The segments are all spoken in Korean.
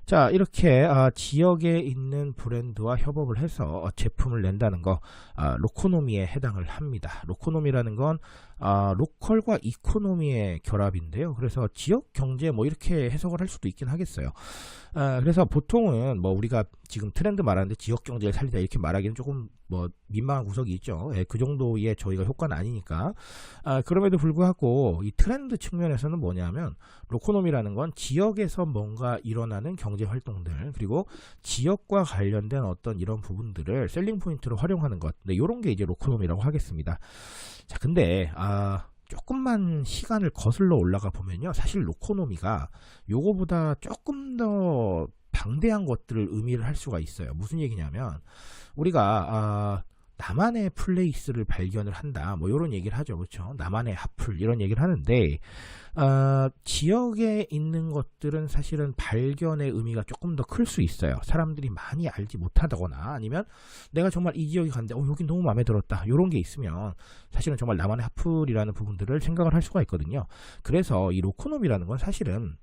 자, 이렇게 지역에 있는 브랜드와 협업을 해서 제품을 낸다는 거, 로코노미에 해당을 합니다. 로코노미라는 건 로컬과 이코노미의 결합인데요. 그래서 지역 경제 뭐 이렇게 해석을 할 수도 있긴 하겠어요. 그래서 보통은 뭐 우리가 지금 트렌드 말하는데 지역 경제를 살리다 이렇게 말하기는 조금 뭐 민망한 구석이 있죠. 예, 그 정도의 저희가 효과는 아니니까. 그럼에도 불구하고 이 트렌드 측면에서는 뭐냐면 로코노미라는 건 지역에서 뭔가 일어나는 경제 활동들, 그리고 지역과 관련된 어떤 이런 부분들을 셀링 포인트로 활용하는 것, 네, 이런 게 이제 로코노미라고 하겠습니다. 자, 근데 조금만 시간을 거슬러 올라가 보면요, 사실 로코노미가 요거보다 조금 더 방대한 것들을 의미를 할 수가 있어요. 무슨 얘기냐면 우리가 나만의 플레이스를 발견을 한다, 뭐 이런 얘기를 하죠. 그렇죠? 나만의 핫플 이런 얘기를 하는데 지역에 있는 것들은 사실은 발견의 의미가 조금 더 클 수 있어요. 사람들이 많이 알지 못하다거나, 아니면 내가 정말 이 지역에 갔는데 여긴 너무 마음에 들었다, 이런 게 있으면 사실은 정말 나만의 핫플이라는 부분들을 생각을 할 수가 있거든요. 그래서 이 로코노미라는 건 사실은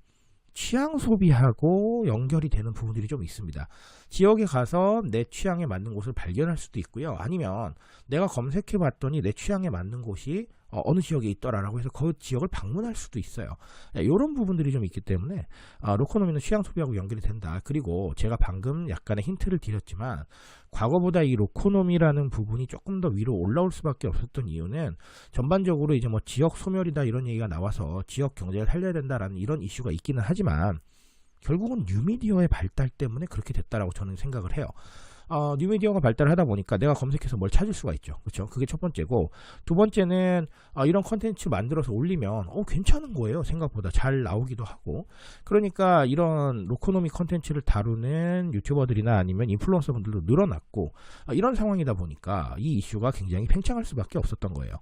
취향 소비하고 연결이 되는 부분들이 좀 있습니다. 지역에 가서 내 취향에 맞는 곳을 발견할 수도 있고요. 아니면 내가 검색해 봤더니 내 취향에 맞는 곳이 어느 지역에 있더라라고 해서 그 지역을 방문할 수도 있어요. 이런 부분들이 좀 있기 때문에 로코노미는 취향 소비하고 연결이 된다. 그리고 제가 방금 약간의 힌트를 드렸지만 과거보다 이 로코노미라는 부분이 조금 더 위로 올라올 수밖에 없었던 이유는 전반적으로 이제 뭐 지역 소멸이다 이런 얘기가 나와서 지역 경제를 살려야 된다라는 이런 이슈가 있기는 하지만 결국은 뉴미디어의 발달 때문에 그렇게 됐다라고 저는 생각을 해요. 뉴미디어가 발달하다 보니까 내가 검색해서 뭘 찾을 수가 있죠. 그렇죠? 그게 첫 번째고, 두 번째는 이런 컨텐츠 만들어서 올리면 괜찮은 거예요. 생각보다 잘 나오기도 하고. 그러니까 이런 로코노미 컨텐츠를 다루는 유튜버들이나 아니면 인플루언서 분들도 늘어났고, 이런 상황이다 보니까 이 이슈가 굉장히 팽창할 수밖에 없었던 거예요.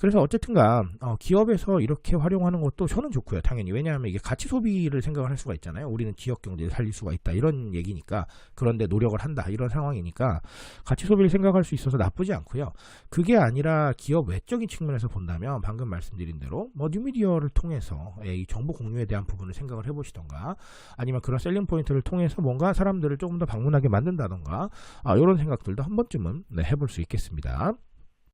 그래서 어쨌든간 기업에서 이렇게 활용하는 것도 저는 좋고요. 당연히. 왜냐하면 이게 가치 소비를 생각을 할 수가 있잖아요. 우리는 지역 경제를 살릴 수가 있다, 이런 얘기니까. 그런데 노력을 한다, 이런 상황이니까 가치 소비를 생각할 수 있어서 나쁘지 않고요. 그게 아니라 기업 외적인 측면에서 본다면 방금 말씀드린 대로 뭐 뉴미디어를 통해서 이 정보 공유에 대한 부분을 생각을 해보시던가, 아니면 그런 셀링 포인트를 통해서 뭔가 사람들을 조금 더 방문하게 만든다던가, 이런 생각들도 한 번쯤은 해볼 수 있겠습니다.